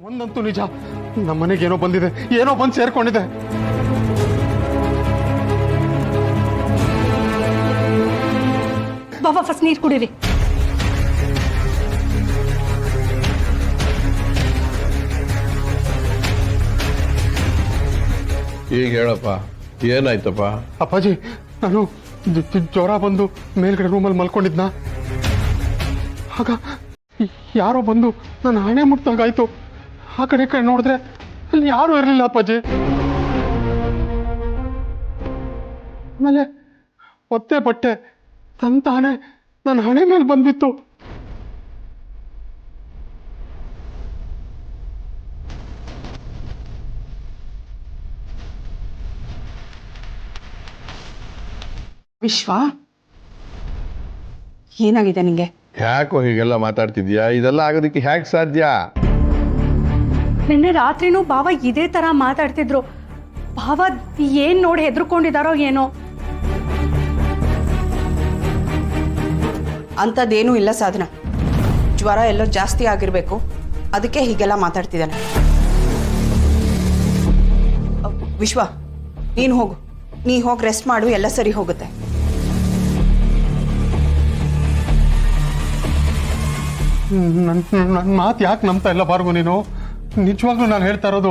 ಒಂದಂತೂ ನಿಜ, ನಮ್ಮ ಮನೆಗೆ ಏನೋ ಬಂದಿದೆ, ಏನೋ ಬಂದು ಸೇರ್ಕೊಂಡಿದೆ. ಬಾಬಾ ಫಸ್ಟ್ ನೀರು ಕುಡೀರಿ. ಈಗ ಹೇಳಪ್ಪ, ಏನಾಯ್ತಪ್ಪ? ಅಪ್ಪಾಜಿ, ನಾನು ಜ್ವರ ಬಂದು ಮೇಲ್ಗಡೆ ರೂಮಲ್ಲಿ ಮಲ್ಕೊಂಡಿದ್ನ. ಆಗ ಯಾರೋ ಬಂದು ನನ್ನ ಹಣೆ ಮುಟ್ದಂಗಾಯ್ತು. ಆ ಕಡೆ ಈ ಕಡೆ ನೋಡಿದ್ರೆ ಅಲ್ಲಿ ಯಾರೂ ಇರಲಿಲ್ಲ ಅಪ್ಪಾಜಿ. ಆಮೇಲೆ ಒತ್ತೆ ಬಟ್ಟೆ ತಂತಾನೆ ನನ್ನ ಹಣೆ ಮೇಲೆ ಬಂದ್ಬಿತ್ತು. ವಿಶ್ವ, ಏನಾಗಿದೆ ನಿಂಗೆ? ಯಾಕೋ ಹೀಗೆಲ್ಲ ಮಾತಾಡ್ತಿದ್ಯಾ? ಇದೆಲ್ಲ ಆಗೋದಕ್ಕೆ ಹ್ಯಾಕ್ ಸಾಧ್ಯ? ನಿನ್ನೆ ರಾತ್ರಿನೂ ಬಾವ ಇದೇ ತರ ಮಾತಾಡ್ತಿದ್ರು. ಬಾವ ಏನ್ ನೋಡಿ ಹೆದರ್ಕೊಂಡಿದಾರೋ ಏನೋ. ಅಂಥದ್ದೇನೂ ಇಲ್ಲ ಸಾಧನ. ಜ್ವರ ಎಲ್ಲೋ ಜಾಸ್ತಿ ಆಗಿರಬೇಕು, ಅದಕ್ಕೆ ಹೀಗೆಲ್ಲ ಮಾತಾಡ್ತಿದ್ದಾನೆ. ವಿಶ್ವ, ನೀನು ಹೋಗು, ನೀ ಹೋಗಿ ರೆಸ್ಟ್ ಮಾಡು, ಎಲ್ಲ ಸರಿ ಹೋಗುತ್ತೆ. ನನ್ನ ಮಾತು ಯಾಕೆ ನಂಬ್ತಾ ಇಲ್ಲ ಭಾರ್ಗು ನೀನು? ನಿಜವಾಗ್ಲೂ ನಾನು ಹೇಳ್ತಾ ಇರೋದು.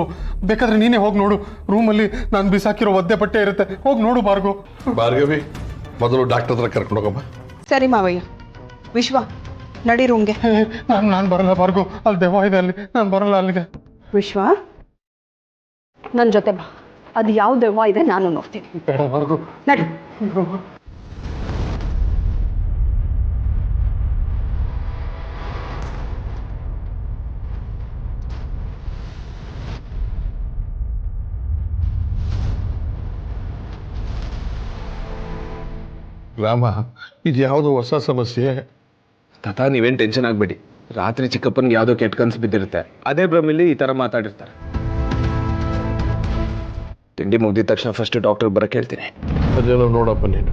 ಬೇಕಾದ್ರೆ ನೀನೇ ಹೋಗಿ ನೋಡು, ರೂಮಲ್ಲಿ ನಾನು ಬಿಸಾಕಿರೋ ಒದ್ದೆ ಬಟ್ಟೆ ಇರುತ್ತೆ, ಹೋಗಿ ನೋಡು ಭಾರ್ಗು. ಭಾರ್ಗವಿ, ಮೊದಲು ಡಾಕ್ಟರ್ ಹತ್ರ ಕರ್ಕೊಂಡು ಹೋಗಮ್ಮ. ಸರಿ ಮಾವಯ್ಯ. ವಿಶ್ವ, ನಡಿ ರೂಮ್ಗೆ. ನಾನು ಬರಲ್ಲ ಭಾರ್ಗು, ಅಲ್ಲಿ ದೆವ್ವ ಇದೆ, ಅಲ್ಲಿ ನಾನು ಬರಲ್ಲ ಅಲ್ಲಿಗೆ. ವಿಶ್ವ, ನನ್ನ ಜೊತೆ ಬಾ. ಅದು ಯಾವ ದೆವ್ವ ಇದೆ ನಾನು ನೋಡ್ತೀನಿ. ಬೇಡ ಭಾರ್ಗು, ನಡಿ. ರಾಮ, ಇದು ಯಾವುದೋ ಹೊಸ ಸಮಸ್ಯೆ. ತಾತ, ನೀವೇನು ಟೆನ್ಷನ್ ಆಗಬೇಡಿ. ರಾತ್ರಿ ಚಿಕ್ಕಪ್ಪನಿಗೆ ಯಾವುದೋ ಕೆಟ್ಟ ಕನಸು ಬಿದ್ದಿರುತ್ತೆ, ಅದೇ ಭ್ರಮೆಯಲ್ಲಿ ಈ ಥರ ಮಾತಾಡಿರ್ತಾರೆ. ತಿಂಡಿ ಮುಗಿದ ತಕ್ಷಣ ಫಸ್ಟ್ ಡಾಕ್ಟರ್ ಬರಕ್ಕೆ ಹೇಳ್ತೀನಿ. ಅದೆಲ್ಲ ನೋಡಪ್ಪ ನೀನು.